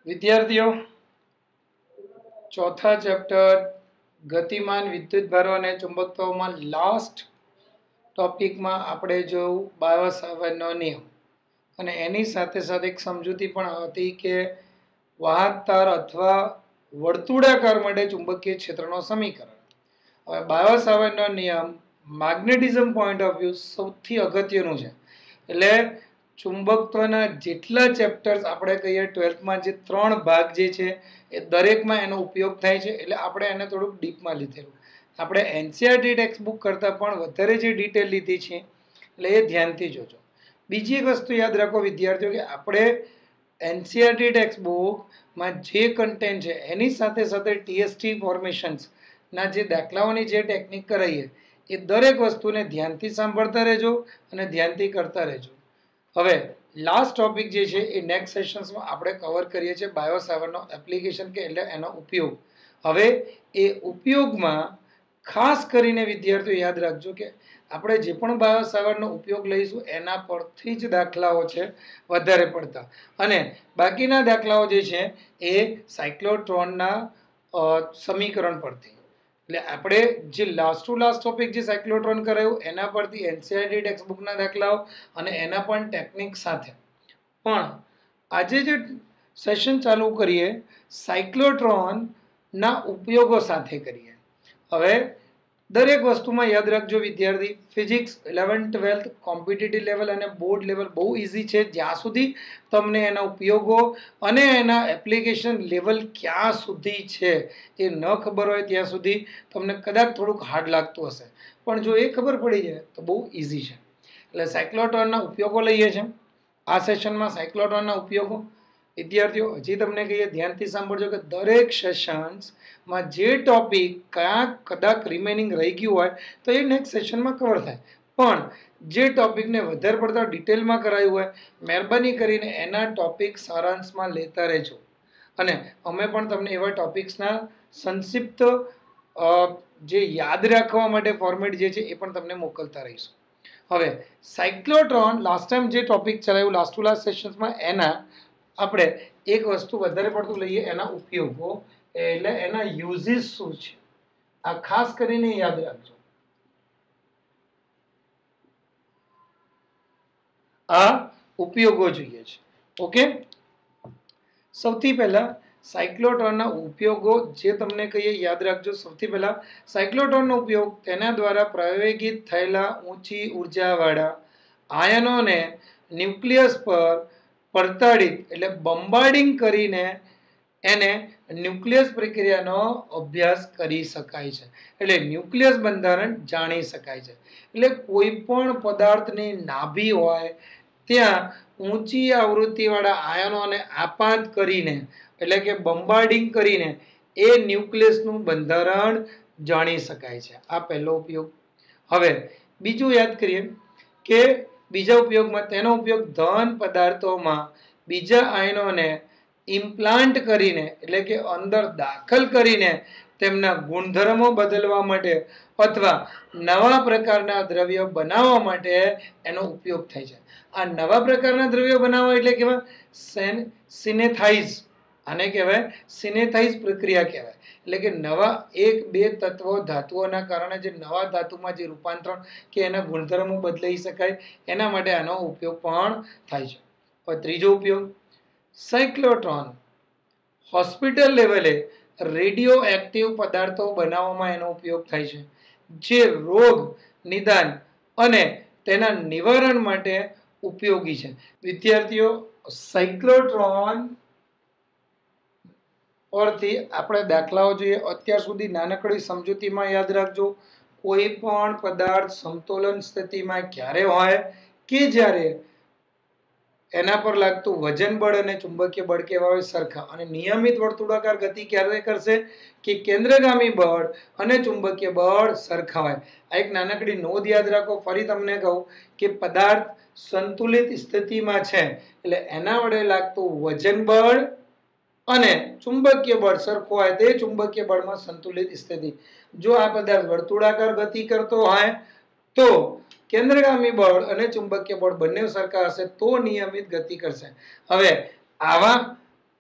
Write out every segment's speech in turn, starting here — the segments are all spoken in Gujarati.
વિદ્યાર્થીઓ, ચોથા ચેપ્ટર ગતિમાન વિદ્યુતભારો અને ચુંબકત્વમાં લાસ્ટ ટોપિકમાં આપણે જોયું બાયો-સાવર્ટનો નિયમ અને એની સાથે સાથે એક સમજૂતી પણ હતી કે વાહક તાર અથવા વર્તુળાકાર માટે ચુંબકીય ક્ષેત્રનો સમીકરણ. હવે બાયો-સાવર્ટનો નિયમ મેગ્નેટિઝમ પોઈન્ટ ઓફ વ્યૂ સૌથી અગત્યનું છે. એટલે ચુંબકત્વના જેટલા ચેપ્ટર્સ આપણે કહીએ 12થમાં જે 3 ભાગ જે છે એ દરેકમાં એનો ઉપયોગ થાય છે. એટલે આપણે એને થોડુંક ડીપમાં લીધેલું. આપણે એનસીઈઆરટી ટેક્સ્ટ બુક કરતાં પણ વધારે જે ડિટેલ લીધી છે એટલે એ ધ્યાનથી જોજો. બીજી એક વસ્તુ યાદ રાખો વિદ્યાર્થીઓ કે આપણે એનસીઈઆરટી ટેક્સ્ટ બુકમાં જે કન્ટેન્ટ છે એની સાથે સાથે ટીએસટી ફોર્મેશન્સના જે દાખલાઓની જે ટેકનિક કરાવીએ એ દરેક વસ્તુને ધ્યાનથી સાંભળતા રહેજો અને ધ્યાનથી કરતા રહેજો. હવે લાસ્ટ ટોપિક જે છે એ નેક્સ્ટ સેશન્સમાં આપણે કવર કરીએ છીએ બાયો-સાવર્ટનો એપ્લિકેશન કે એટલે એનો ઉપયોગ. હવે એ ઉપયોગમાં ખાસ કરીને વિદ્યાર્થીઓ યાદ રાખજો કે આપણે જે પણ બાયો-સાવર્ટનો ઉપયોગ લઈશું એના પરથી જ દાખલાઓ છે વધારે પડતા, અને બાકીના દાખલાઓ જે છે એ સાયક્લોટ્રોનના સમીકરણ પરથી. એટલે આપણે જે લાસ્ટ ટુ લાસ્ટ ટોપિક જે સાયક્લોટ્રોન કરાયું એના પરથી એનસીઈઆરટી ટેક્સ્ટ બુકના દાખલાઓ અને એના પણ ટેકનિક સાથે. પણ આજે જે સેશન ચાલુ કરીએ સાયક્લોટ્રોનના ઉપયોગો સાથે કરીએ. હવે દરેક વસ્તુમાં યાદ રાખજો વિદ્યાર્થી, ફિઝિક્સ 11 12 કોમ્પિટિટિવ લેવલ અને બોર્ડ લેવલ બહુ ઇઝી છે જ્યાં સુધી તમને એના ઉપયોગો અને એના એપ્લિકેશન લેવલ ક્યાં સુધી છે એ ન ખબર હોય ત્યાં સુધી તમને કદાચ થોડુંક હાર્ડ લાગતું હશે, પણ જો એ ખબર પડી જાય તો બહુ ઇઝી છે. એટલે સાયક્લોટ્રોનના ઉપયોગો લઈએ છીએ આ સેશનમાં. સાયક્લોટ્રોનના ઉપયોગો વિદ્યાર્થીઓ હજી તમને કહીએ ધ્યાનથી સાંભળજો કે દરેક સેશન્સમાં જે ટોપિક ક્યાંક કદાચ રિમેનિંગ રહી ગયું હોય તો એ નેક્સ્ટ સેશનમાં કવર થાય, પણ જે ટોપિકને વધારે પડતા ડિટેલમાં કરાયું હોય મહેરબાની કરીને એના ટોપિક સારાંશમાં લેતા રહેજો. અને અમે પણ તમને એવા ટોપિક્સના સંક્ષિપ્ત જે યાદ રાખવા માટે ફોર્મેટ જે છે એ પણ તમને મોકલતા રહીશું. હવે સાયક્લોટ્રોન લાસ્ટ ટાઈમ જે ટોપિક ચલાવ્યું લાસ્ટ ટુ લાસ્ટ સેશન્સમાં એના આપણે એક વસ્તુ વધારે પડતું લઈએ એના ઉપયોગો, એટલે એના યુઝિસ શું છે આ ખાસ કરીને યાદ રાખજો. આ ઉપયોગો જોઈએ છે. ઓકે, સૌથી પહેલા સાયક્લોટ્રોનના ઉપયોગો જે તમને કહીએ યાદ રાખજો. સૌથી પહેલા સાયક્લોટ્રોનનો ઉપયોગ તેના દ્વારા પ્રવેગિત થયેલા ઊંચી ઉર્જાવાળા આયનોને ન્યુક્લિયસ પર પડતાડિત એટલે બોમ્બાર્ડિંગ કરીને એને ન્યુક્લિયસ પ્રક્રિયાનો અભ્યાસ કરી શકાય છે. એટલે ન્યુક્લિયસ બંધારણ જાણી શકાય છે. એટલે કોઈ પણ પદાર્થની નાભી હોય ત્યાં ઊંચી આવૃત્તિવાળા આયનોને આપાત કરીને એટલે કે બોમ્બાર્ડિંગ કરીને એ ન્યુક્લિયસનું બંધારણ જાણી શકાય છે. આ પહેલો ઉપયોગ. હવે બીજું યાદ કરીએ કે બીજા ઉપયોગમાં તેનો ઉપયોગ ધન પદાર્થોમાં બીજા આયનોને ઇમ્પ્લાન્ટ કરીને એટલે કે અંદર દાખલ કરીને તેમના ગુણધર્મો બદલવા માટે અથવા નવા પ્રકારના દ્રવ્ય બનાવવા માટે એનો ઉપયોગ થાય છે. આ નવા પ્રકારના દ્રવ્યો બનાવવા એટલે કેવા? સિનેથાઇઝ. આને કહેવાય સિનેથાઇઝ પ્રક્રિયા કહેવાય. એટલે કે નવા એક બે તત્વો ધાતુઓના કારણે જે નવા ધાતુમાં જે રૂપાંતરણ કે એના ગુણધર્મો બદલાઈ શકાય એના માટે આનો ઉપયોગ પણ થાય છે. હવે ત્રીજો ઉપયોગ, સાયક્લોટ્રોન હોસ્પિટલ લેવલે રેડિયો એક્ટિવ પદાર્થો બનાવવામાં એનો ઉપયોગ થાય છે જે રોગ નિદાન અને તેના નિવારણ માટે ઉપયોગી છે. વિદ્યાર્થીઓ, સાયક્લોટ્રોન પરથી આપણે દાખલાઓ જોઈએ. અત્યાર સુધી નાનકડી સમજૂતીમાં યાદ રાખજો, કોઈ પણ પદાર્થ સમતોલન સ્થિતિમાં ક્યારે હોય કે જ્યારે એના પર લાગતું વજન બળ અને ચુંબકીય બળ કેવા હોય? સરખા. અને નિયમિત વર્તુળાકાર ગતિ ક્યારે કરશે કે કેન્દ્રગામી બળ અને ચુંબકીય બળ સરખા હોય. આ એક નાનકડી નોંધ યાદ રાખો. ફરી તમને કહું કે પદાર્થ સંતુલિત સ્થિતિમાં છે એટલે એના વડે લાગતું વજન બળ અને ચુંબકીય બળ સરખો હોય તે ચુંબકીય બળમાં સંતુલિત સ્થિતિ. જો આ પદાર્થ વર્તુળાકાર ગતિ કરતો હોય તો કેન્દ્રગામી બળ અને ચુંબકીય બળ બંને સરખા હશે તો નિયમિત ગતિ કરશે. હવે આવા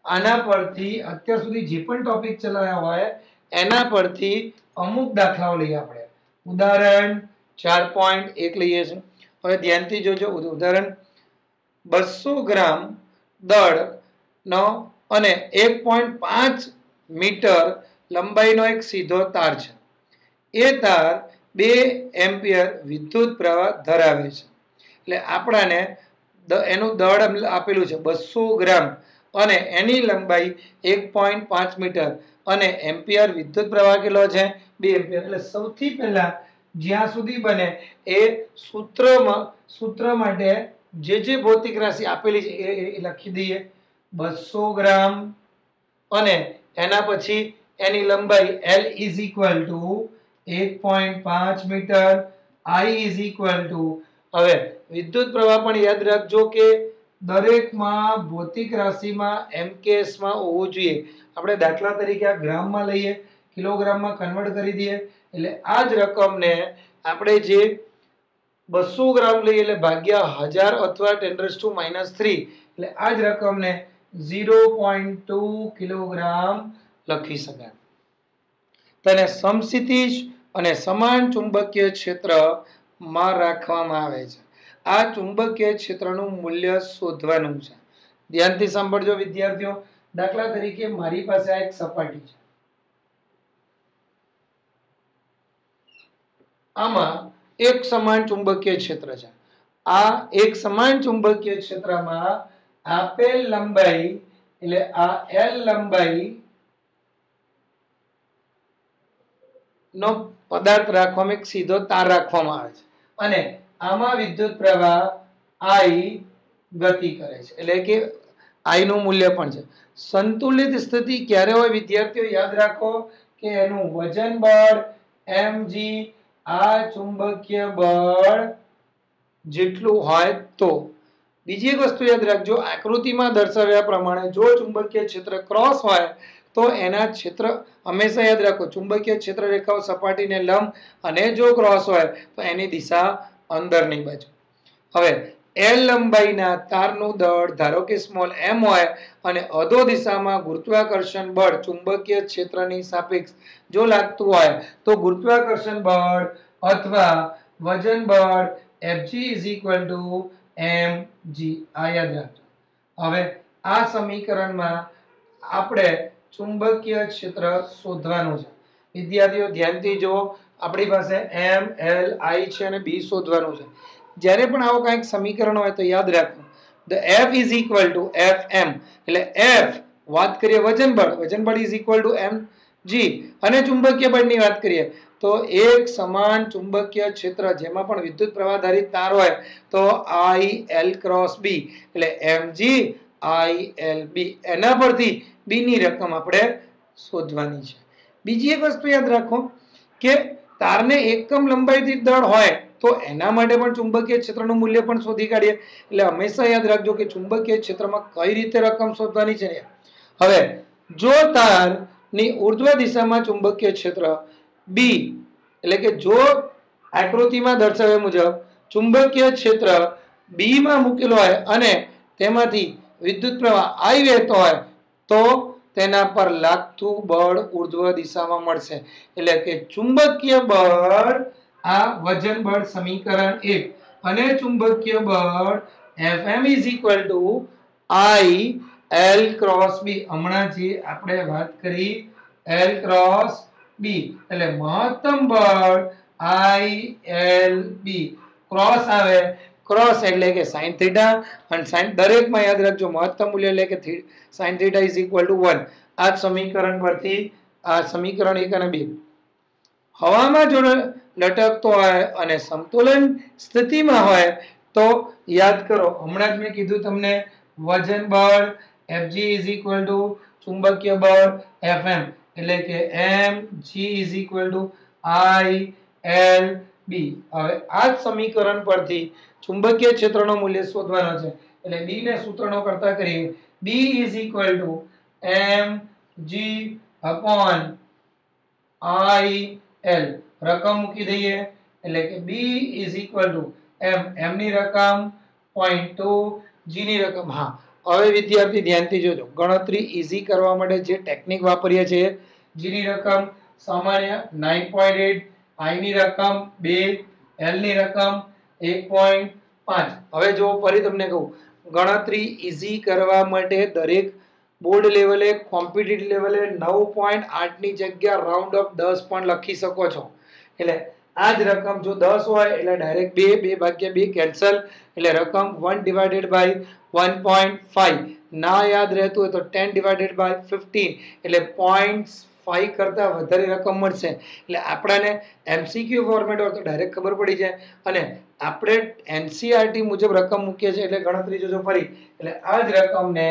આના પરથી અત્યાર સુધી જે પણ ટોપિક ચલાવ્યા હોય એના પરથી અમુક દાખલાઓ લઈએ આપણે. ઉદાહરણ 4.1 લઈએ છે. હવે ધ્યાનથી જોજો. ઉદાહરણ 200 ગ્રામ દળનો અને 1.5 મીટર લંબાઈનો એક સીધો તાર છે. એ તાર 2 એમ્પિયર વિદ્યુત પ્રવાહ ધરાવે છે. એટલે આપણાને એનું દળ આપેલું છે 200 ગ્રામ અને એની લંબાઈ 1.5 મીટર અને એમ્પિયર વિદ્યુત પ્રવાહ કેટલો છે 2 એમ્પિયર. એટલે સૌથી પહેલા જ્યાં સુધી બને એ સૂત્ર માટે જે ભૌતિક રાશિ આપેલી છે એ લખી દઈએ. 200 ગ્રામ અને એના પછી એની લંબાઈ L is equal to 1.5 metre. I is equal to, હવે વિદ્યુત પ્રવાહ પણ યાદ રાખજો કે દરેકમાં ભૌતિક રાશિમાં MKS માં હોવું જોઈએ. આપણે દાખલા તરીકે આ ગ્રામમાં લઈએ, કિલોગ્રામમાં કન્વર્ટ કરી દઈએ. એટલે આ જ રકમને આપણે જે 200 ગ્રામ લઈએ એટલે ભાગ્યા 1000 અથવા 10⁻³ એટલે આ જ રકમને 0.2 કિલોગ્રામ લખી શકાય. તેને સમક્ષિતિજ અને સમાન ચુંબકીય ક્ષેત્રમાં રાખવામાં આવે છે. આ ચુંબકીય ક્ષેત્રનું મૂલ્ય શોધવાનું છે. ધ્યાનથી સાંભળજો વિદ્યાર્થીઓ. દાખલા તરીકે મારી પાસે આ એક સપાટી છે. આમાં એક સમાન ચુંબકીય ક્ષેત્ર છે. આ એક સમાન ચુંબકીય ક્ષેત્રમાં આપેલ લંબાઈ એટલે આ L લંબાઈ નો પદાર્થ રાખવામાં એક સીધો તાર રાખવામાં આવે છે અને આમાં વિદ્યુત પ્રવાહ I ગતિ કરે છે. એટલે કે I નું મૂલ્ય પણ છે. સંતુલિત સ્થિતિ ક્યારે હોય વિદ્યાર્થીઓ યાદ રાખો કે એનું વજન બળ mg આ ચુંબકીય બળ જેટલું હોય તો. બીજી એક વસ્તુ યાદ રાખજો, આકૃતિમાં દર્શાવ્યા પ્રમાણે જો ચુંબકીય ક્ષેત્ર ક્રોસ હોય તો એના ક્ષેત્ર હંમેશા યાદ રાખો ચુંબકીય ક્ષેત્ર રેખાઓ સપાટીને લંબ અને જો ક્રોસ હોય તો એની દિશા અંદરની બાજુ. હવે L લંબાઈના તારનું દળ ધારો કે સ્મોલ m હોય અને અધો દિશામાં ગુરુત્વાકર્ષણ બળ ચુંબકીય ક્ષેત્રની સાપેક્ષ જો લાગતું હોય તો ગુરુત્વાકર્ષણ બળ અથવા વજન બળ Fg is equal to mg. આ યાદ રાખજો. હવે આ સમીકરણમાં આપણે ચુંબકીય ક્ષેત્ર શોધવાનું છે. વિદ્યાર્થીઓ ધ્યાનથી જો, આપણી પાસે m l I છે અને b શોધવાનું છે. જ્યારે પણ આવો કંઈક સમીકરણ હોય તો યાદ રાખવું the F is equal to Fm. એટલે F વાત કરીએ વજન બળ is equal to mg અને ચુંબકીય બળની વાત કરીએ તો એક સમાન ચુંબકીય ક્ષેત્ર જેમાં પણ વિદ્યુત પ્રવાહ ધારિત તાર હોય તો I L cross B એટલે mg I L B. એના પરથી b ની રકમ આપણે શોધવાની છે. બીજી એક વસ્તુ યાદ રાખો કે તારને એકમ લંબાઈથી દળ હોય તો એના માટે પણ ચુંબકીય ક્ષેત્રનું મૂલ્ય પણ શોધી કાઢીએ. એટલે હંમેશા યાદ રાખજો કે ચુંબકીય ક્ષેત્રમાં કઈ રીતે રકમ શોધવાની છે. હવે જો તારની ઉર્ધ્વ દિશામાં ચુંબકીય ક્ષેત્ર B એટલે કે જો આકૃતિમાં દર્શાવ્યા મુજબ ચુંબકીય ક્ષેત્ર B માં મૂકેલો હોય અને તેમાંથી વિદ્યુત પ્રવાહ I વહેતો હોય તો તેના પર લાગતું બળ ઉર્ધ્વ દિશામાં મળશે. એટલે કે ચુંબકીય બળ આ વજન બળ સમીકરણ 1 અને ચુંબકીય બળ Fm is equal to I L cross B. હમણાં જે આપણે વાત કરી L cross B એટલે મહત્તમ બળ I L B. ક્રોસ આવે, ક્રોસ એટલે કે sin થીટા અને sin દરેકમાં યાદ રાખજો મહત્તમ મૂલ્ય એટલે કે sin theta is equal to 1. આ સમીકરણ પરથી આ સમીકરણ 1 અને 2 હવામાં જો લટકતો હોય અને સમતોલન સ્થિતિમાં હોય તો યાદ કરો હમણાં જ મેં કીધું તમને વજન બળ Fg is equal to ચુંબકીય બળ Fm એટલે કે mg is equal to I L B. હવે આ જ સમીકરણ પરથી ચુંબકીય ક્ષેત્રનું મૂલ્ય શોધવાનું છે. એટલે b ને સૂત્રનો કરતા કરીએ b is equal to mg upon I L. રકમ મૂકી દઈએ એટલે કે b is equal to m ની રકમ 0.2 g ની રકમ હવે વિદ્યાર્થી ધ્યાનથી જોજો, ગણતરી ઈઝી કરવા માટે જે ટેકનિક વાપરીએ છીએ, જીની રકમ સામાન્ય 9.8, આઈ ની રકમ 2, એલ ની રકમ 1.5. હવે જો ફરી તમને કહું, ગણતરી ઈઝી કરવા માટે દરેક બોર્ડ લેવલે, કોમ્પિટિટિવ લેવલે 9.8 ની જગ્યા રાઉન્ડ ઓફ 10 પણ લખી શકો છો. એટલે આ જ રકમ જો 10 હોય એટલે ડાયરેક્ટ 2 ભાગ્યા 2 કેન્સલ, એટલે રકમ 1/1.5. ના યાદ રહેતું હોય તો 10/15, એટલે 0.5 કરતા વધારે રકમ મળશે. એટલે આપણને એમસીક્યુ ફોર્મેટ હોય તો ડાયરેક્ટ ખબર પડી જાય, અને આપણે એનસીઆરટી મુજબ રકમ મૂકીએ છીએ એટલે ગણતરી જોજો ફરી. એટલે આ જ રકમને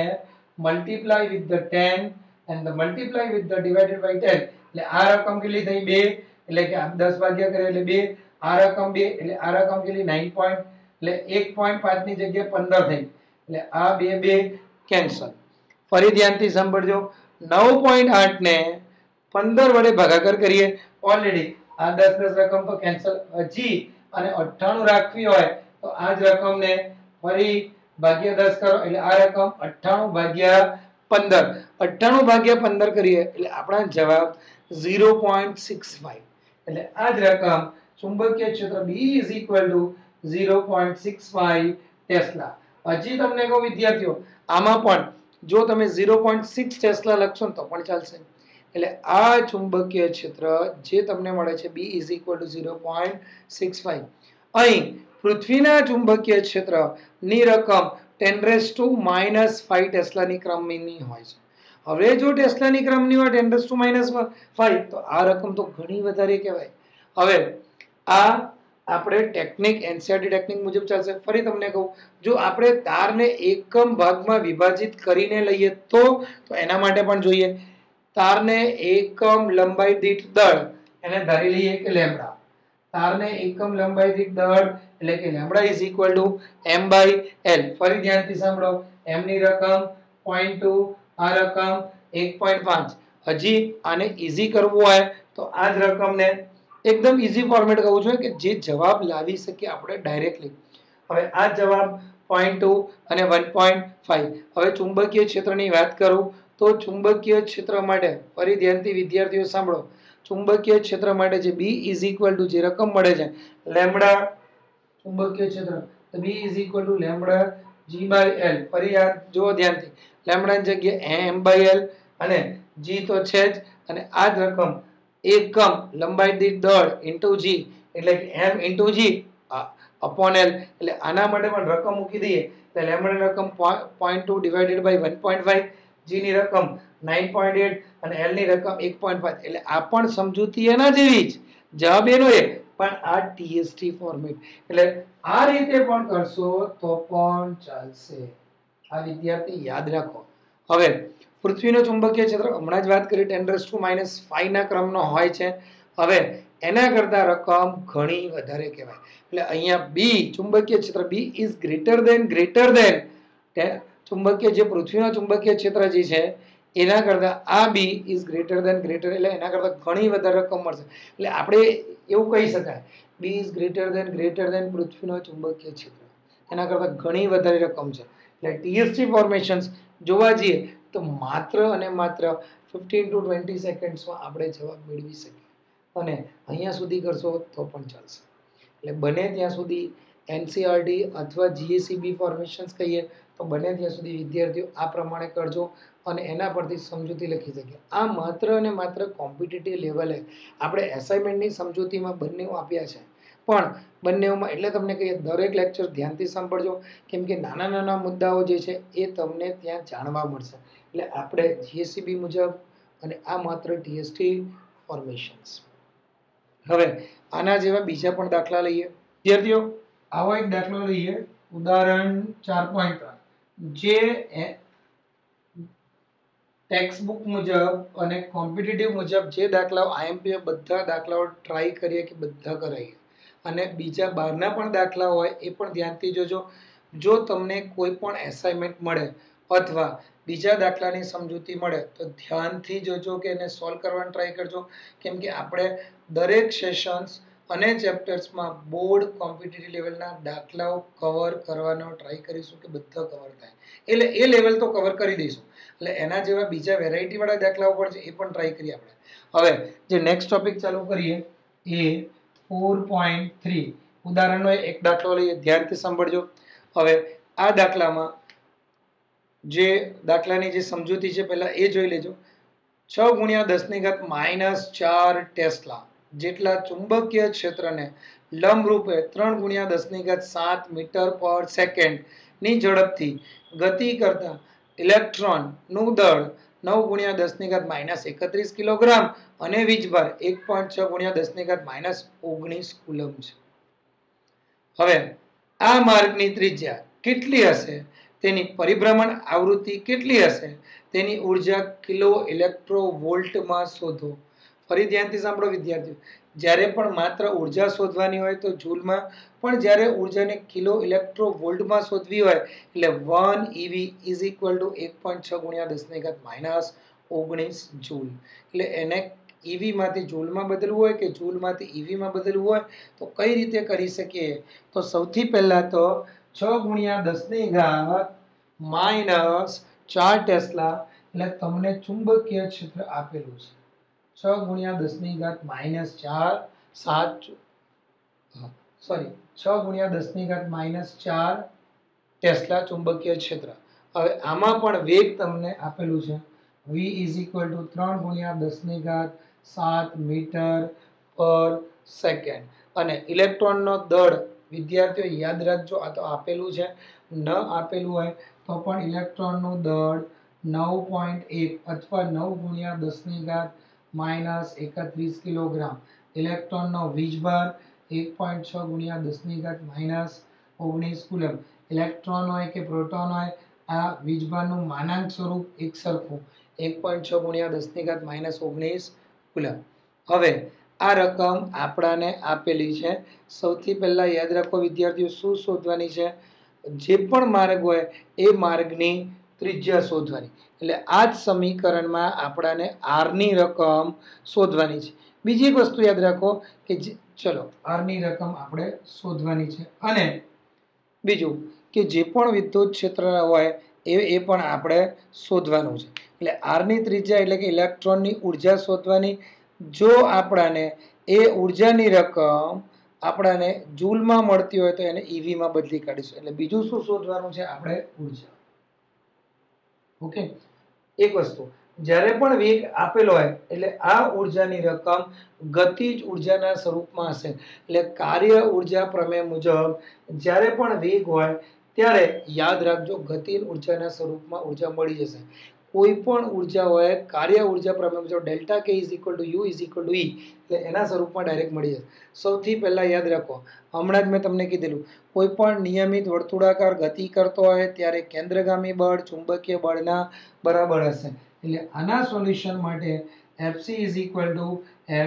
multiply with the 10 and the multiply with the divided by 10, એટલે આ રકમ કેટલી થઈ 2, એટલે કે 10 ભાગ્યા કરે એટલે 2, આ રકમ 2, એટલે આ રકમ કેટલી 9 એટલે 1.5 ની જગ્યાએ 15 થઈ, એટલે આ 2 કેન્સલ. ફરી ધ્યાનથી સાંભળજો, 9.8 ને 15 વડે ભાગાકાર કરીએ, ઓલરેડી આ 10 રકમ તો કેન્સલ, હજી અને 98 રાખવી હોય તો આ જ રકમને ફરી ભાગ્યા 10 કરો, એટલે આ રકમ 98 ભાગ્યા 15, 98 ભાગ્યા 15 કરીએ એટલે આપણા જવાબ 0.65. એટલે આ જ રકમ ચુંબકીય ક્ષેત્ર B is equal to 0.65 tesla. હજી તમને કહું વિદ્યાર્થીઓ, આમાં પણ જો તમે 0.6 ટેસ્લા લખશો ને તો પણ ચાલશે. એટલે આ ચુંબકીય ક્ષેત્ર જે તમને મળે છે B is equal to 0.65. અહીં પૃથ્વીના ચુંબકીય ક્ષેત્રની રકમ 10⁻⁻5 ટેસ્લાની ક્રમની હોય છે. હવે જો ટેસ્લાની ક્રમની હોય 10⁻⁵ તો આ રકમ તો ઘણી વધારે કહેવાય. હવે આ આપણે ટેકનિક એનસીઆરટી ટેકનિક મુજબ ચાલશે. ફરી તમને કહું, જો આપણે તારને એકમ ભાગમાં વિભાજિત કરીને લઈએ તો એના માટે પણ જોઈએ, તારને એકમ લંબાઈ દીઠ દળ એને ધારી લઈએ કે લેમ્બડા. તારને એકમ લંબાઈ દીઠ દળ એટલે કે lambda is equal two m/l. ફરી ધ્યાનથી સાંભળો, m ની રકમ 0.2, આ રકમ 1.5. હજી આને ઈઝી કરવું હોય તો આ જ રકમને એકદમ ઈઝી ફોર્મેટ કહું છું કે જે જવાબ લાવી શકીએ આપણે ડાયરેક્ટલી. હવે આ જવાબ 0.2 અને 1.5. હવે ચુંબકીય ક્ષેત્રની વાત કરું તો ચુંબકીય ક્ષેત્ર માટે ફરી ધ્યાનથી વિદ્યાર્થીઓ સાંભળો, ચુંબકીય ક્ષેત્ર માટે જે B is equal to જે રકમ મળે છે લેમ્બડા, ચુંબકીય ક્ષેત્ર તો B is equal to lambda G/L. ફરી યાદ જુઓ ધ્યાનથી, લેમ્બડાની જગ્યાએ m/l અને G તો છે જ, અને આ જ રકમ એકમ લંબાઈ દીઠ દળ ઇન્ટુ G એટલે કે m into G upon L. એટલે આના માટે પણ રકમ મૂકી દઈએ તો લેમ્બડાની રકમ 0.2 ડિવાઇડેડ બાય 1.5, G ની રકમ 9.8 અને L ની રકમ 1.5. એટલે આ પણ સમજૂતી એના જેવી જ, જવાબ એનો એ, પણ આ TST ફોર્મેટ. એટલે આ રીતે પણ કરશો તો પણ ચાલશે. આ વિદ્યાર્થી યાદ રાખો. હવે પૃથ્વીનો ચુંબકીય ક્ષેત્ર હમણાં જ વાત કરી 10⁻⁵ ના ક્રમનો હોય છે. હવે એના કરતા રકમ ઘણી વધારે કહેવાય. એટલે અહીંયા B ચુંબકીય ક્ષેત્ર B is greater than ચુંબકીય જે પૃથ્વીનો ચુંબકીય ક્ષેત્ર જે છે એના કરતા આ B is greater than એટલે એના કરતા ઘણી વધારે રકમ મળશે. એટલે આપણે એવું કહી શકાય B is greater than પૃથ્વીનો ચુંબકીય ક્ષેત્ર એના કરતા ઘણી વધારે રકમ છે. એટલે TST ફોર્મેશન્સ જોવા જઈએ તો માત્ર અને માત્ર 15 to 20 સેકન્ડ્સમાં આપણે જવાબ મેળવી શકીએ, અને અહીંયા સુધી કરશો તો પણ ચાલશે. એટલે બને ત્યાં સુધી એનસીઆરટી અથવા જીએસીબી ફોર્મેશન્સ કહીએ તો બને ત્યાં સુધી વિદ્યાર્થીઓ આ પ્રમાણે કરજો અને એના પરથી સમજૂતી લખી શકીએ. આ માત્ર અને માત્ર કોમ્પિટિટિવ લેવલે આપણે એસાઇનમેન્ટની સમજૂતીમાં બંને આપ્યા છે, પણ બંનેમાં એટલે તમને કહીએ દરેક લેક્ચર ધ્યાનથી સાંભળજો, કેમ કે નાના નાના મુદ્દાઓ જે છે એ તમને ત્યાં જાણવા મળશે. એટલે આપણે જીએસીબી મુજબ અને આ માત્ર ટીએસટી ફોર્મેશન્સ. હવે આના જેવા બીજા પણ દાખલા લઈએ વિદ્યાર્થીઓ. આવો એક દાખલો લઈએ, ઉદાહરણ 4.3, જે ટેક્સ્ટ બુક મુજબ અને કોમ્પિટિટિવ મુજબ જે દાખલાઓ આઈએમપી બધા દાખલાઓ ટ્રાય કરીએ કે બધા કરાવીએ, અને બીજા બહારના પણ દાખલા હોય એ પણ ધ્યાનથી જોજો. જો તમને કોઈ પણ એસાઇનમેન્ટ મળે અથવા બીજા દાખલાની સમજૂતી મળે તો ધ્યાનથી જોજો કે એને સોલ્વ કરવાનું ટ્રાય કરજો, કેમ કે આપણે દરેક સેશન્સ અને ચેપ્ટર્સમાં બોર્ડ કોમ્પિટિટિવ લેવલના દાખલાઓ કવર કરવાનો ટ્રાય કરીશું કે બધા કવર થાય, એટલે એ લેવલ તો કવર કરી દઈશું, એટલે એના જેવા બીજા વેરાયટી વાળા દાખલાઓ પણ છે એ પણ ટ્રાય કરીએ આપણે. હવે જે નેક્સ્ટ ટોપિક ચાલુ કરીએ એ 4.3 ઉદાહરણનો એક દાખલો લઈએ, ધ્યાનથી સાંભળજો. હવે આ દાખલામાં જે દાખલાની જે સમજૂતી છે પહેલા એ જોઈ લેજો. 6 ગુણ્યા 10⁻⁻4 ટેસ્લા જેટલા ચુંબકીય ક્ષેત્રને લંબરૂપે 3 ગુણ્યા 10⁻7 મીટર પર સેકન્ડ ની ઝડપથી ગતિ કરતા ઇલેક્ટ્રોનનું દળ 9 ગુણ્યા 10⁻31 કિલોગ્રામ અને વીજભાર 1.6 ગુણ્યા 10⁻19 કુલમ છે. હવે આ માર્ગની ત્રિજ્યા કેટલી હશે, તેની પરિભ્રમણ આવૃત્તિ કેટલી હશે, તેની ઉર્જા કિલો ઇલેક્ટ્રોવોલ્ટમાં શોધો. ફરી ધ્યાનથી સાંભળો વિદ્યાર્થીઓ, જ્યારે પણ માત્ર ઉર્જા શોધવાની હોય તો જૂલમાં, પણ જ્યારે ઉર્જાને કિલો ઇલેક્ટ્રોવોલ્ટમાં શોધવી હોય એટલે 1 EV ઇઝ ઇક્વલ ટુ 1.6 ગુણ્યા 10⁻19 જૂલ. એટલે એને EV માંથી જૂલમાં બદલવું હોય કે જૂલમાંથી EV માં બદલવું હોય તો કઈ રીતે કરી શકીએ? તો સૌથી પહેલા તો 6 ગુણ્યા 10⁻⁻4 ટેસ્લા, એટલે તમને ચુંબકીય ક્ષેત્ર આપેલું છે 6 ગુણ્યા 10⁻⁻4 6 ગુણ્યા 10⁻⁻4 ટેસ્લા ચુંબકીય ક્ષેત્ર. હવે આમાં પણ વેગ તમને આપેલું છે v ઇઝ ઇક્વલ ટુ 3 ગુણ્યા 10⁻7 મીટર પર સેકન્ડ, અને ઇલેક્ટ્રોનનો દળ વિદ્યાર્થીઓ યાદ રાખજો, આ તો આપેલું છે, ન આપેલું હોય તો પણ ઇલેક્ટ્રોનનું દળ 9.1 અથવા 9 ગુણ્યા 10⁻31 કિલોગ્રામ, ઇલેક્ટ્રોનનો વીજભાર 1.6 ગુણ્યા 10⁻19 કુલમ. ઇલેક્ટ્રોન હોય કે પ્રોટોન હોય, આ વીજભારનું માનાંક સ્વરૂપ એક સરખું 1.6 ગુણ્યા 10⁻19 કુલમ. હવે આ રકમ આપણાને આપેલી છે. સૌથી પહેલા યાદ રાખો વિદ્યાર્થીઓ, શું શોધવાની છે? જે પણ માર્ગ હોય એ માર્ગની ત્રિજ્યા શોધવાની. એટલે આ જ સમીકરણમાં આપણાને r ની રકમ શોધવાની છે. બીજી એક વસ્તુ યાદ રાખો કે ચલો r ની રકમ આપણે શોધવાની છે, અને બીજું કે જે પણ વિદ્યુત ક્ષેત્ર હોય એ પણ આપણે શોધવાનું છે. એટલે r ની ત્રિજ્યા એટલે કે ઇલેક્ટ્રોનની ઉર્જા શોધવાની. જો આપણાને એ ઉર્જાની રકમ આપણાને જૂલમાં મળતી હોય તો એને EV માં બદલી કાઢીશું. એટલે બીજું શું શોધવાનું છે આપણે? ઉર્જા. ઓકે, એક વસ્તુ, જ્યારે પણ વેગ આપેલો હોય એટલે આ ઉર્જાની રકમ ગતિજ ઉર્જાના સ્વરૂપમાં હશે. એટલે કાર્ય ઉર્જા પ્રમેય મુજબ જ્યારે પણ વેગ હોય ત્યારે યાદ રાખજો ગતિજ ઉર્જાના સ્વરૂપમાં ઉર્જા મળી જશે. કોઈ પણ ઉર્જા હોય કાર્ય ઉર્જા પ્રમેય મુજબ delta K is equal two U is equal two E, એટલે એના સ્વરૂપમાં ડાયરેક્ટ મળી જશે. સૌથી પહેલા યાદ રાખો, હમણાં જ મેં તમને કીધેલું, કોઈ પણ નિયમિત વર્તુળાકાર ગતિ કરતો હોય ત્યારે કેન્દ્રગામી બળ ચુંબકીય બળના બરાબર હશે. એટલે આના સોલ્યુશન માટે Fc is equal two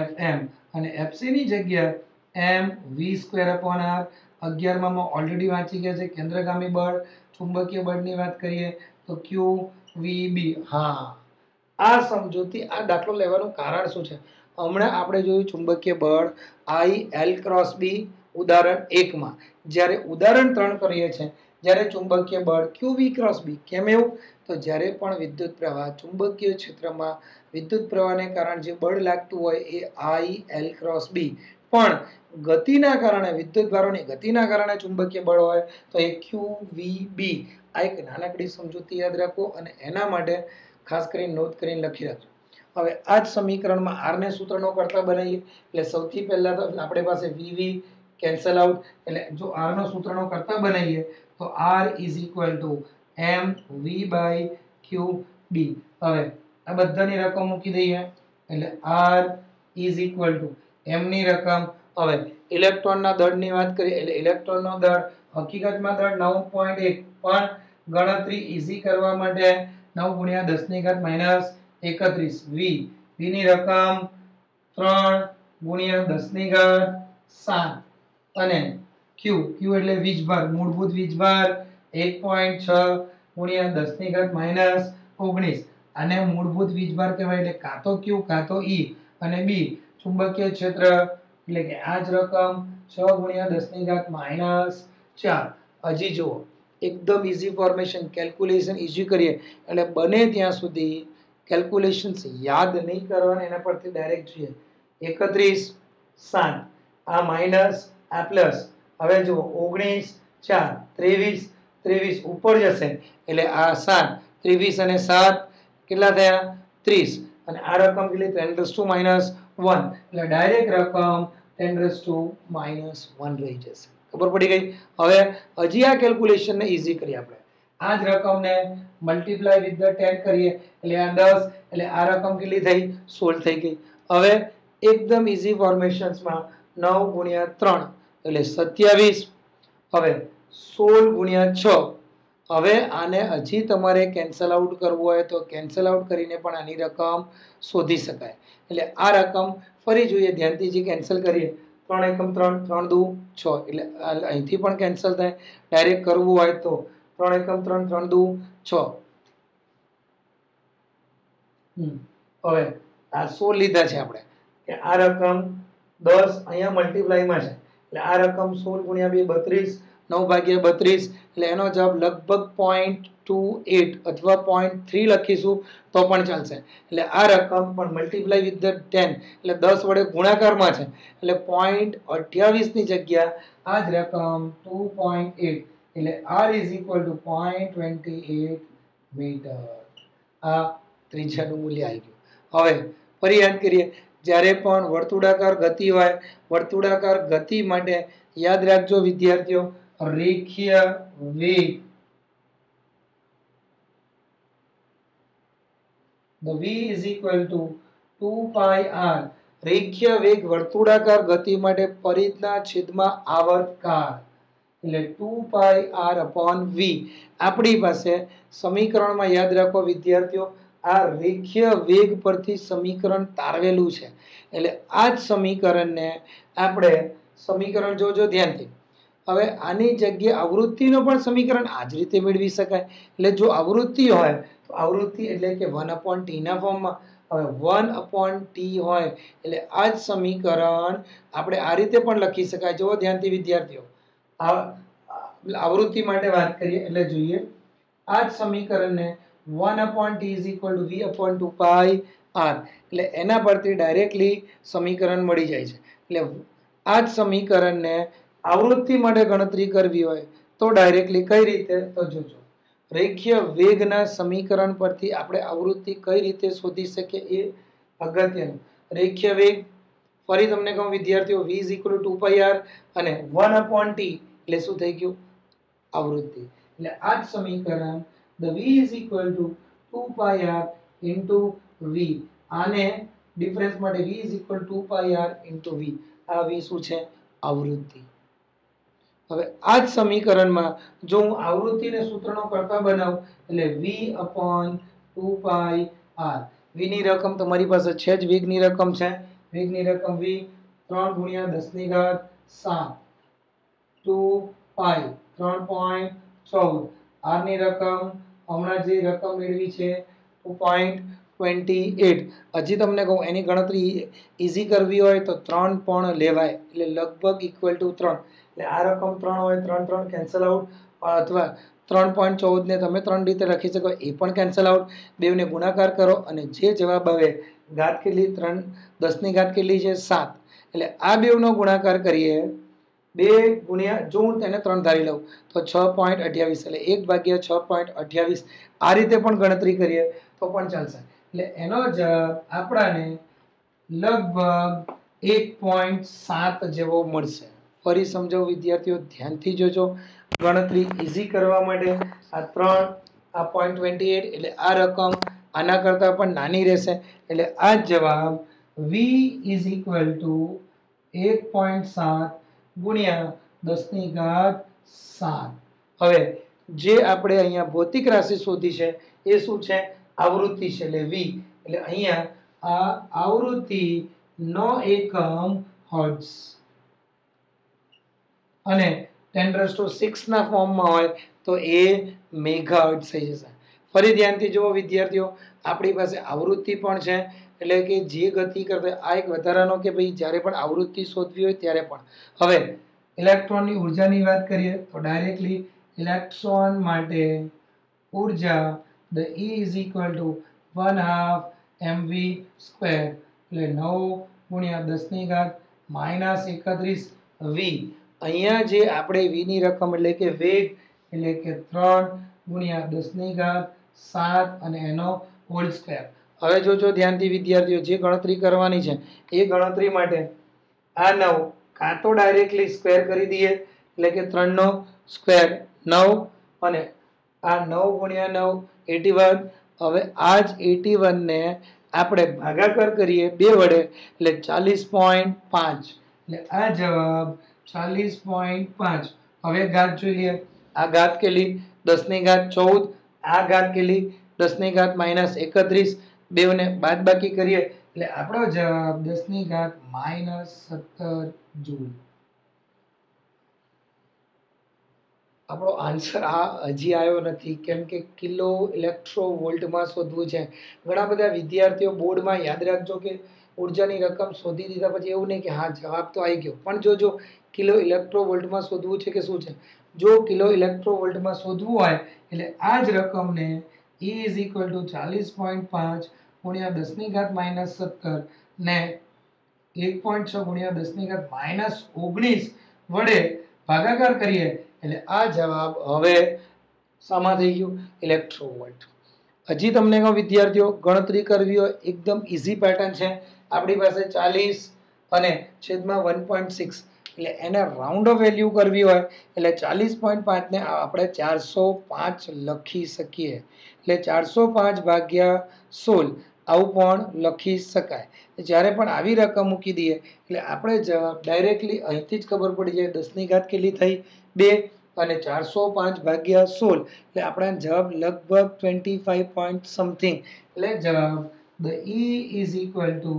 Fm, અને Fc ની જગ્યા mv²/r 11માં ઓલરેડી વાંચી ગયા છે. કેન્દ્રગામી બળ ચુંબકીય બળની વાત કરીએ તો QVB. હા, આ સમજૂતી, આ દાખલો લેવાનું કારણ શું છે? હમણાં આપણે જોયું ચુંબકીય બળ IL×B ઉદાહરણ 1 માં, જ્યારે ઉદાહરણ 3 કરીએ છીએ જ્યારે ચુંબકીય બળ QV×B. કેમ એવું? તો જ્યારે પણ વિદ્યુત પ્રવાહ ચુંબકીય ક્ષેત્રમાં વિદ્યુત પ્રવાહને કારણે જે બળ લાગતું હોય એ IL×B, પણ ગતિના કારણે વિદ્યુતભારોની ગતિના કારણે ચુંબકીય બળ હોય તો એ QVB. આ એક નાનકડી સમજૂતી યાદ રાખો અને એના માટે ખાસ કરીને નોંધ કરીને લખી રાખજો. હવે આ જ સમીકરણમાં r ને સૂત્રનો કરતા બનાવીએ. એટલે સૌથી પહેલા તો આપણી પાસે VV કેન્સલ આઉટ, એટલે જો r નો સૂત્રનો કરતા બનાવીએ તો r is equal two mv/qb. હવે આ બધાની રકમ મૂકી દઈએ એટલે r is equal two m ની રકમ. હવે ઇલેક્ટ્રોનના દળની વાત કરીએ એટલે ઇલેક્ટ્રોનનો દળ હકીકતમાં દળ 9.1, પણ ગણતરી ઈઝી કરવા માટે 9 ગુણ્યા 10⁻31 v. v ની રકમ 3 ગુણ્યા 10⁻7, અને q એટલે વીજભાર, મૂળભૂત વીજભાર 1.6 ગુણ્યા 10⁻19, આને મૂળભૂત વીજભાર કહેવાય. એટલે કાં તો q કાં તો E, અને B ચુંબકીય ક્ષેત્ર એટલે કે આ જ રકમ 6 ગુણ્યા 10 ની ઘાત -4. હજી જુઓ એકદમ ઈઝી ફોર્મેશન, કેલ્ક્યુલેશન ઈઝી કરીએ એટલે બને ત્યાં સુધી કેલ્ક્યુલેશન્સ યાદ નહીં કરવાના, એના પરથી ડાયરેક્ટ જોઈએ. 31 7, આ માઇનસ આ પ્લસ. હવે જુઓ 19 4 23 23 ઉપર જશે એટલે આ 7 23 અને 7 કેટલા થયા 30 અને આ રકમ કેટલી 10 - 1 એટલે ડાયરેક્ટ રકમ 10 - -1 રહી જશે. ખબર પડી ગઈ? હવે હજી આ કેલ્ક્યુલેશન ને ઈઝી કરીએ આપણે. આ જ રકમને મલ્ટીપ્લાય વિથ ધ 10 કરીએ એટલે આ 10 એટલે આ રકમ કેટલી થઈ 16 થઈ ગઈ. હવે એકદમ ઈઝી ફોર્મેશન્સમાં 9 ગુણ્યા 3 એટલે 27. હવે 16 ગુણ્યા 6. હવે આને હજી તમારે કેન્સલ આઉટ કરવું હોય તો કેન્સલ આઉટ કરીને પણ આની રકમ શોધી શકાય. એટલે આ રકમ ફરી જોઈએ, ધ્યાનથી જે કેન્સલ કરીએ 3 એકમ 3 3 દુ 6 એટલે અહીંથી પણ કેન્સલ થાય. ડાયરેક્ટ કરવું હોય તો 3 એકમ 3 3 દુ 6. હવે આ 16 લીધા છે આપણે કે આ રકમ 10 અહીંયા મલ્ટીપ્લાયમાં છે એટલે આ રકમ 16 ગુણ્યા 2 32, 9 ભાગ્યા 32 એટલે એનો જવાબ લગભગ 0.28 અથવા 0.3 લખીશું તો પણ ચાલશે. એટલે આ રકમ પણ મલ્ટીપ્લાય વિથ ધ 10 એટલે 10 વડે ગુણાકારમાં છે એટલે 0.28 ની જગ્યા આ જ રકમ 2.8 એટલે r = 0.28 મીટર. આ ત્રિજ્યાનું મૂલ્ય આવી ગયું. હવે ફરી યાદ કરીએ, જ્યારે પણ વર્તુળાકાર ગતિ હોય, વર્તુળાકાર ગતિ માટે યાદ રાખજો વિદ્યાર્થીઓ, રેખીય વેગ v = 2πr. રેખીય વેગ વર્તુળાકાર ગતિ માટે પરિઘના છેદમાં આવર્તકાળ એટલે 2πr/v. આપણી પાસે સમીકરણમાં યાદ રાખો વિદ્યાર્થીઓ, આ રેખીય વેગ પરથી સમીકરણ તારવેલું છે. એટલે આ જ સમીકરણને આપણે સમીકરણ જોજો ધ્યાનથી. હવે આની જગ્યાએ આવૃત્તિનો પણ સમીકરણ આ જ રીતે મેળવી શકાય. એટલે જો આવૃત્તિ હોય તો આવૃત્તિ એટલે કે 1/t ના ફોર્મમાં. હવે 1/t હોય એટલે આ જ સમીકરણ આપણે આ રીતે પણ લખી શકાય. જો ધ્યાનથી વિદ્યાર્થીઓ, આવૃત્તિ માટે વાત કરીએ એટલે જોઈએ આ જ સમીકરણને 1/t = v/2πr એટલે એના પરથી ડાયરેક્ટલી સમીકરણ મળી જાય છે. એટલે આ જ સમીકરણને આવૃત્તિ માટે ગણતરી કરવી હોય તો ડાયરેક્ટલી કઈ રીતે તો જોજો, રેખીય વેગના સમીકરણ પરથી આપણે આવૃત્તિ કઈ રીતે શોધી શકીએ એ અગત્યનું. રેખીય વેગ ફરી તમને કહું વિદ્યાર્થીઓ, v = 2πr અને 1/t એટલે શું થઈ ગયું આવૃત્તિ. એટલે આ જ સમીકરણ v = 2πr * v. આને ડિફરન્સ માટે v = 2πr * v. આ v શું છે આવૃત્તિ. હવે આ જ સમીકરણમાં જો હું આવૃત્તિને સૂત્રનો કરતા બનાવું એટલે v/2πr. v ની રકમ તમારી પાસે છે જ, વેગની રકમ છે. વેગની રકમ v 3 × 10⁻⁷ 2π 3.14. r ની રકમ હમણાં જે રકમ મેળવી છે 2.28. હજી તમને કહું એની ગણતરી ઈઝી કરવી હોય તો 3 પણ લેવાય એટલે લગભગ = 3. એટલે આ રકમ 3 હોય 3 3 કેન્સલ આઉટ, અથવા 3.14 ને તમે 3 રીતે લખી શકો એ પણ કેન્સલ આઉટ. બેવને ગુણાકાર કરો અને જે જવાબ આવે ઘાત કેટલી 3 10 ની ઘાત કેટલી છે 7 એટલે આ બેવનો ગુણાકાર કરીએ 2 ગુણ્યા જો હું તેને 3 ધારી લઉં તો 6.28 એટલે 1/6.28 આ રીતે પણ ગણતરી કરીએ તો પણ ચાલશે. એટલે એનો જવાબ આપણાને લગભગ 1.7 જેવો મળશે. ફરી સમજાવું વિદ્યાર્થીઓ, ધ્યાનથી જોજો. ગણતરી ઈઝી કરવા માટે આ 3 આ 0.28 એટલે આ રકમ આના કરતાં પણ નાની રહેશે. એટલે આ જવાબ v = 1.7 ગુણ્યા 10⁻⁷. હવે જે આપણે અહીંયા ભૌતિક રાશિ શોધી છે એ શું છે આવૃત્તિ છે એટલે v. એટલે અહીંયા આ આવૃત્તિ નો એકમ હર્ટ્ઝ અને 10⁶ ના ફોર્મમાં હોય તો એ મેગાહર્ટ્ઝ થઈ જશે. ફરી ધ્યાનથી જુઓ વિદ્યાર્થીઓ, આપણી પાસે આવૃત્તિ પણ છે એટલે કે જે ગતિ કરતા આ એક વધારાનો કે ભાઈ જ્યારે પણ આવૃત્તિ શોધવી હોય ત્યારે પણ. હવે ઇલેક્ટ્રોનની ઉર્જાની વાત કરીએ તો ડાયરેક્ટલી ઇલેક્ટ્રોન માટે ઉર્જા the E is equal two 1/2 mv square એટલે 9 ગુણ્યા 10 ની ઘાત માઇનસ 31 v. અહીંયા જે આપણે v ની રકમ એટલે કે વેગ એટલે કે 3 ગુણ્યા 10 ની ઘાત 7 અને એનો હોલ સ્ક્વેર. હવે જોજો ધ્યાનથી વિદ્યાર્થીઓ, જે ગણતરી કરવાની છે એ ગણતરી માટે આ 9 કાં તો ડાયરેક્ટલી સ્ક્વેર કરી દઈએ એટલે કે 3 નો સ્ક્વેર 9 અને આ 9 ગુણ્યા 9 81. હવે આ જ 81 ને આપણે ભાગાકાર કરીએ 2 વડે એટલે 40.5 એટલે આ જવાબ 40.5. હવે ઘાત જોઈ લઈએ. આ ઘાત કેટલી? 10 ની ઘાત 14. આ ઘાત કેટલી? 10 ની ઘાત માઇનસ 31. બેવને બાદબાકી કરીએ એટલે આપણો જવાબ 10 ની ઘાત માઇનસ 17 જૂલ. આપણો આન્સર આ હજી આવ્યો નથી, કેમ કે કિલો ઇલેક્ટ્રોવોલ્ટમાં શોધવું છે. ઘણા બધા વિદ્યાર્થીઓ બોર્ડમાં યાદ રાખજો કે ઉર્જાની રકમ શોધી દીધા પછી એવું નહીં કે હા જવાબ તો આવી ગયો, પણ જો કિલો ઇલેક્ટ્રોવોલ્ટમાં શોધવું છે કે શું છે. જો કિલો ઇલેક્ટ્રોવોલ્ટમાં શોધવું હોય એટલે આ જ રકમને E ઇઝ ઇક્વલ ટુ 40.5 ગુણ્યા 10 ની ઘાત માઇનસ 17 ને 1.6 ગુણ્યા 10 ની ઘાત માઇનસ 19 વડે ભાગાકાર કરીએ એટલે આ જવાબ હવે શામાં થઈ ગયું? ઇલેક્ટ્રોવોલ્ટ. હજી તમને કહો વિદ્યાર્થીઓ, ગણતરી કરવી હોય એકદમ ઈઝી પેટર્ન છે. આપણી પાસે 40 અને છેદમાં 1.6 એટલે એને રાઉન્ડ ઓફ વેલ્યુ કરવી હોય એટલે 40.5 ને આપણે 405 લખી શકીએ. એટલે 405 ભાગ્યા 16 આવું પણ લખી શકાય. જ્યારે પણ આવી રકમ મૂકી દઈએ એટલે આપણે જવાબ ડાયરેક્ટલી અહીંથી જ ખબર પડી જાય. 10 ની ઘાત કેટલી થઈ? 2 અને 405 ભાગ્યા 16 એટલે આપણા જવાબ લગભગ 25 પોઈન્ટ સમથિંગ. એટલે જવાબ the E is equal two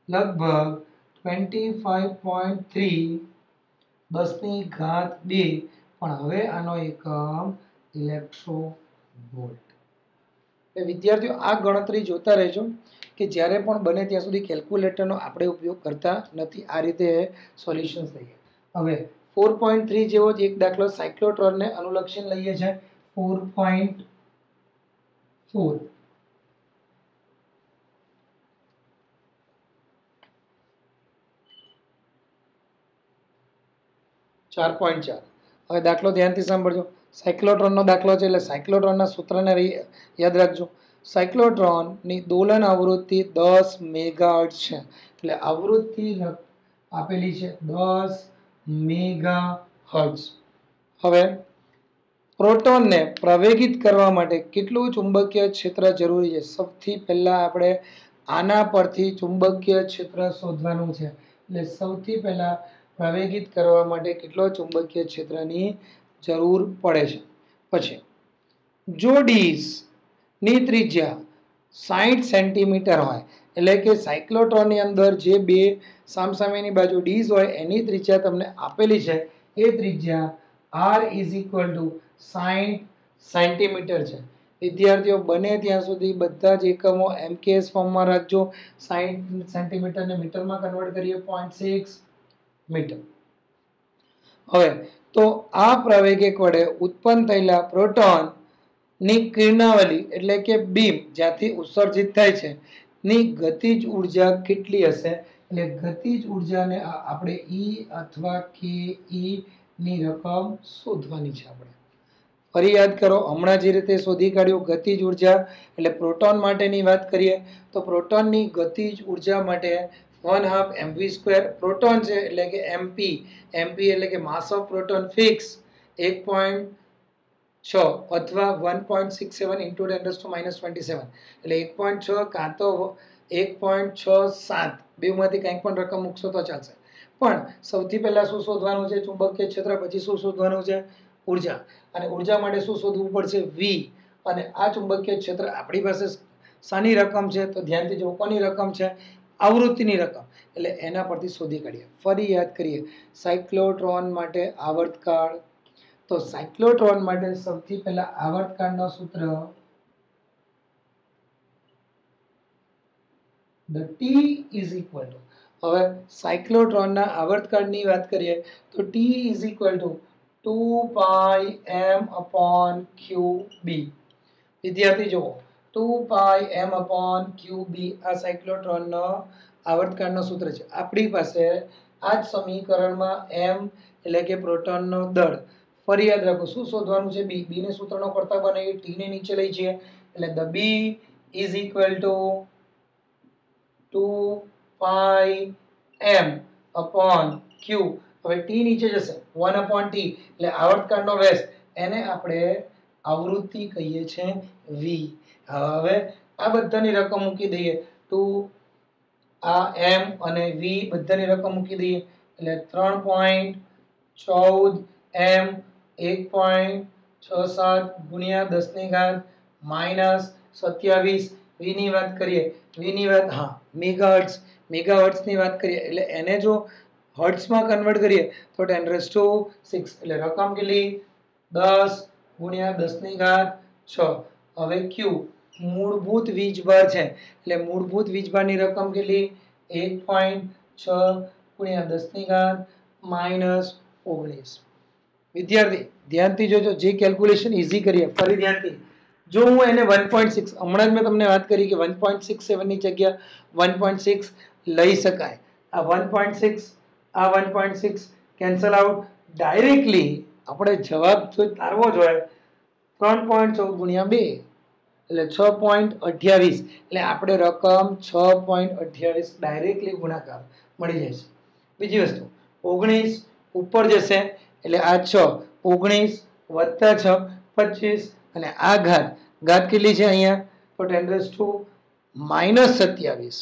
લગભગ 25.3 10 ની ઘાત 2. પણ હવે આનો એકમ ઇલેક્ટ્રોવોલ્ટ. વિદ્યાર્થીઓ આ ગણતરી જોતા રહેજો કે જ્યારે પણ બને ત્યાં સુધી કેલ્ક્યુલેટરનો આપણે ઉપયોગ કરતા નથી. આ રીતે સોલ્યુશન થઈએ. હવે 4.3 જેવો જ એક દાખલો સાયક્લોટ્રોનને અનુલક્ષીને લઈએ છે. 4.4 4.4. હવે દાખલો ધ્યાનથી સાંભળજો. સાયક્લોટ્રોનનો દાખલો છે એટલે સાયક્લોટ્રોનના સૂત્રને યાદ રાખજો. સાયક્લોટ્રોનની દોલન આવૃત્તિ 10 મેગાહર્ટ્ઝ છે. એટલે આવૃત્તિ આપેલી છે 10 મેગાહર્ટ્ઝ. હવે પ્રોટોનને પ્રવેગિત કરવા માટે કેટલું ચુંબકીય ક્ષેત્ર જરૂરી છે? સૌથી પહેલા આપણે આના પરથી ચુંબકીય ક્ષેત્ર શોધવાનું છે. એટલે સૌથી પહેલા પ્રવેગિત કરવા માટે કેટલો ચુંબકીય ક્ષેત્રની જરૂર પડે છે. પછી જો ડીશની ત્રિજ્યા 60 સેન્ટીમીટર હોય એટલે કે સાયક્લોટ્રોનની અંદર જે બે સામસામેની બાજુ ડીશ હોય એની ત્રિજ્યા તમને આપેલી છે. એ ત્રિજ્યા R is equal two 60 centimetre છે. વિદ્યાર્થીઓ બને ત્યાં સુધી બધા જ એકમો MKS ફોર્મમાં રાખજો. 60 સેન્ટીમીટરને મીટરમાં કન્વર્ટ કરીએ 0.6 મીટર. હવે તો આ પ્રવેગક વડે ઉત્પન્ન થયેલા પ્રોટોનની કિરણાવલી એટલે કે બીમ જ્યાંથી ઉત્સર્જિત થાય છે ની ગતિજ ઉર્જા કેટલી હશે? એટલે ગતિજ ઉર્જાને આપણે E અથવા KE ની રકમ શોધવાની છે. આપણે ફરી યાદ કરો, હમણાં જે રીતે શોધી કાઢ્યું ગતિજ ઉર્જા એટલે પ્રોટોન માટેની વાત કરીએ તો પ્રોટોનની ગતિજ ઉર્જા માટે 1/2 mv સ્ક્વેર. પ્રોટોન છે એટલે કે MP એટલે કે માસ ઓફ પ્રોટોન ફિક્સ 1.6 અથવા 1.67 × 10⁻⁻27 એટલે 1.6 કાં તો 1.67 બેમાંથી કંઈક પણ રકમ મૂકશો તો ચાલશે. પણ સૌથી પહેલા શું શોધવાનું છે? ચુંબકીય ક્ષેત્ર. પછી શું શોધવાનું છે? ઉર્જા. અને ઉર્જા માટે શું શોધવું પડશે? V. અને આ ચુંબકીય ક્ષેત્ર આપણી પાસે શાની રકમ છે? તો ધ્યાનથી જો કોની રકમ છે? આવૃત્તિની રકમ. એટલે એના પરથી શોધી કાઢીએ. ફરી યાદ કરીએ સાયક્લોટ્રોન માટે આવર્તકાળ. તો સાયક્લોટ્રોન માટે સૌથી પહેલા આવર્તકાળનો સૂત્ર the T is equal two, હવે સાયક્લોટ્રોનના આવર્તકાળની વાત કરીએ તો T is equal two 2πm/qb. વિદ્યાર્થી જુઓ 2πm/qb આ સાયક્લોટ્રોનનો આવર્તકાળનો સૂત્ર છે. આપણી પાસે આ જ સમીકરણમાં m એટલે કે પ્રોટોનનો દળ, ફરી યાદ રાખો શું શોધવાનું છે, બી. બી ને સૂત્રનો કરતા બનાવીએ, ટી ને નીચે લઈ જઈએ એટલે the B is equal to 2πm/q. હવે ટી નીચે જશે 1/t એટલે આવર્તકાળનો વ્યાસ, એને આપણે આવૃત્તિ કહીએ છીએ v. હવે આ બધાની રકમ મૂકી દઈએ 2 આ m અને v બધાની રકમ મૂકી દઈએ એટલે 3.14 m 1.67 ગુણ્યા 10 - 27 v ની વાત કરીએ, v ની વાત હા મેગાહર્ટ્ઝની વાત કરીએ એટલે એને જો હર્ટ્ઝમાં કન્વર્ટ કરીએ તો 10⁶ એટલે રકમ કેટલી 10 ગુણ્યા 10⁶. હવે q મૂળભૂત વીજભાર છે એટલે મૂળભૂત વીજભારની રકમ કેટલી 1.6 ગુણ્યા 10⁻⁻19. વિદ્યાર્થી ધ્યાનથી જોજો, જે કેલ્ક્યુલેશન ઈઝી કરીએ ફરી ધ્યાનથી. જો હું એને 1.6 હમણાં જ મેં તમને વાત કરી કે 1.67 ની જગ્યા 1.6 લઈ શકાય. આ 1.6 આ 1.6 કેન્સલ આઉટ, ડાયરેક્ટલી આપણે જવાબ જો તારવો જોઈએ 3.14 ગુણ્યા 2 એટલે 6.28 એટલે આપણે રકમ 6.28 ડાયરેક્ટલી ગુણાકાર મળી જાય છે. બીજી વસ્તુ 19 ઉપર જશે એટલે આ 6 19 વત્તા 6 25 અને આ ઘાત કેટલી છે અહીંયા તો 10⁻⁻27.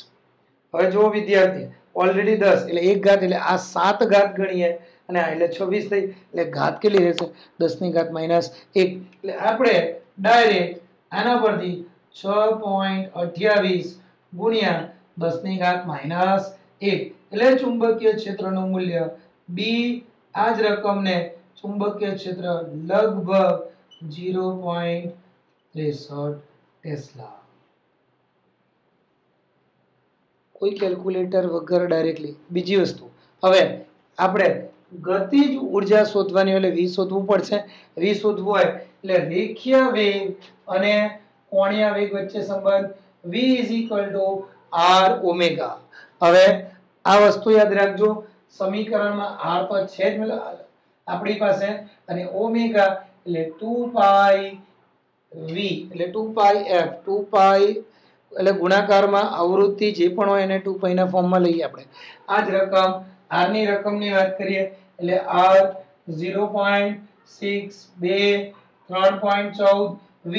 હવે જુઓ વિદ્યાર્થી ઓલરેડી 10 એટલે એક ઘાત એટલે આ 7 ઘાત ગણીએ અને આ એટલે 26 થઈ એટલે ઘાત કેટલી રહેશે 10⁻⁻1. એટલે આપણે ડાયરેક્ટ આના પરથી 6.28 ગુણ્યા 10⁻⁻1 એટલે ચુંબકીય ક્ષેત્રનું મૂલ્ય બી આ જ રકમને ચુંબકીય ક્ષેત્ર લગભગ 0.63 ટેસ્લા. કોઈ કેલ્ક્યુલેટર વગર ડાયરેક્ટલી. બીજી વસ્તુ હવે આપણે ગતિજ ઊર્જા શોધવાની એટલે v શોધવું પડશે. v શોધવું હોય એટલે રેખીય વેગ અને કોણીય વેગ વચ્ચે સંબંધ v r ઓમેગા. હવે આ વસ્તુ યાદ રાખજો, સમીકરણમાં r તો છે જ આપણી પાસે અને ઓમેગા એટલે 2π v એટલે 2πf 2π એટલે ગુણાકારમાં આવૃત્તિ જે પણ હોય એને 2π ના ફોર્મમાં લઈએ આપણે. આ જ રકમ r ની રકમની વાત કરીએ એટલે r 0.62 3.14 v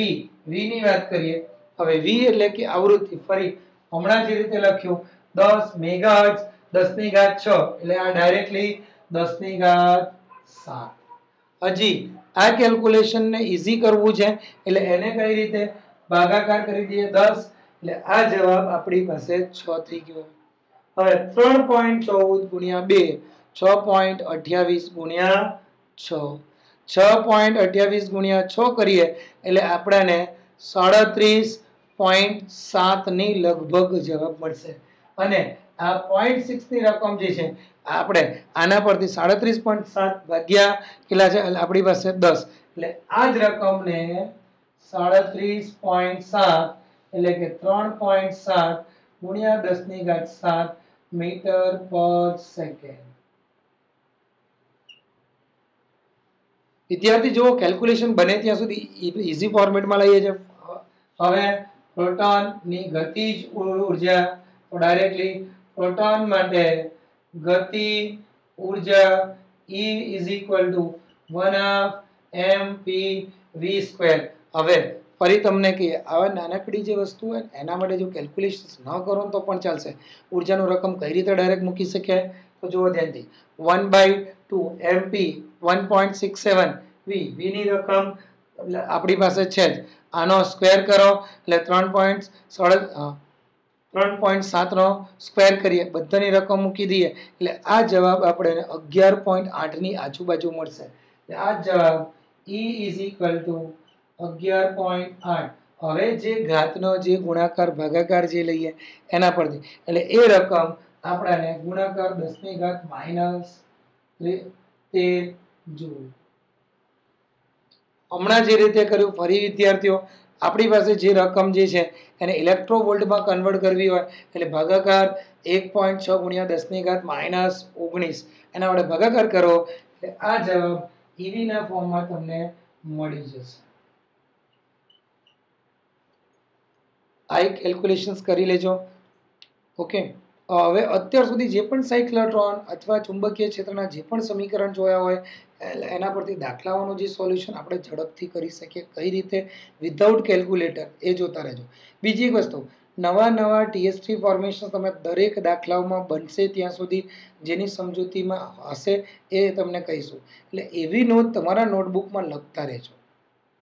ની વાત કરીએ. હવે v એટલે કે આવૃત્તિ, ફરી હમણાં જે રીતે લખ્યું 10 મેગાહર્ટ્ઝ 10⁻6 એટલે આ ડાયરેક્ટલી 10⁻7. હજી આ કેલ્ક્યુલેશન ને ઈઝી કરવું છે એટલે એને કઈ રીતે ભાગાકાર કરી દઈએ 10 એટલે આ જવાબ આપણી પાસે 6 થઈ ગયો. હવે 3.14 ગુણ્યા 2 6.28 ગુણ્યા 6 6.28 ગુણ્યા 6 કરીએ એટલે આપણને 37.7 ની લગભગ જવાબ મળશે. અને આ 0.6 ની રકમ જે છે આપણે આના પરથી 37.7 ભાગ્યા કેટલા છે આપણી પાસે 10 એટલે આ જ રકમને 37.7 એટલે કે 3.7 ગુણ્યા 10⁻7 મીટર પર સેકન્ડ. વિદ્યાર્થી જો કેલ્ક્યુલેશન બને ત્યાં સુધી ઈઝી ફોર્મેટમાં લઈએ છીએ. હવે પ્રોટોનની ગતિજ ઊર્જા તો ડાયરેક્ટલી પ્રોટોન માટે ગતિ ઊર્જા E is equal to 1/mPv². હવે ફરી તમને કહીએ આવા નાનકડી જે વસ્તુ હોય એના માટે જો કેલ્ક્યુલેશન ન કરો તો પણ ચાલશે. ઊર્જાનું રકમ કઈ રીતે ડાયરેક્ટ મૂકી શકાય તો જુઓ ધ્યાનથી 1/2 mp 1.67 v ની રકમ આપણી પાસે છે જ, આનો સ્ક્વેર કરો એટલે 3.7 નો સ્ક્વેર કરીએ, બધાની રકમ મૂકી દઈએ એટલે આ જવાબ આપણે 11.8 ની આજુબાજુ મળશે. આ જવાબ E is equal to 11.8. હવે જે ઘાતનો જે ગુણાકાર ભાગાકાર જે લઈએ એના પરથી એટલે એ રકમ આપણાને ગુણાકાર 10 ની ઘાત -13 જુલ. હમણાં જે રીતે કર્યું ફરી વિદ્યાર્થીઓ આપણી પાસે જે રકમ જે છે એને ઇલેક્ટ્રોવોલ્ટમાં કન્વર્ટ કરવી હોય એટલે ભાગાકાર 1.6 ગુણ્યા 10 ની ઘાત -19 એના વડે ભાગાકાર કરો એટલે આ જવાબ ઈવી ના ફોર્મમાં તમને મળી જશે. આ એક કેલ્ક્યુલેશન્સ કરી લેજો. ઓકે, હવે અત્યાર સુધી જે પણ સાયક્લોટ્રોન અથવા ચુંબકીય ક્ષેત્રના જે પણ સમીકરણ જોયા હોય એના પરથી દાખલાઓનું જે સોલ્યુશન આપણે ઝડપથી કરી શકીએ કઈ રીતે વિધાઉટ કેલ્ક્યુલેટર એ જોતા રહેજો. બીજી એક વસ્તુ, નવા TS3 ફોર્મેશન તમે દરેક દાખલાઓમાં બનશે ત્યાં સુધી જેની સમજૂતીમાં હશે એ તમને કહીશું. એટલે એવી નોંધ તમારા નોટબુકમાં લખતા રહેજો.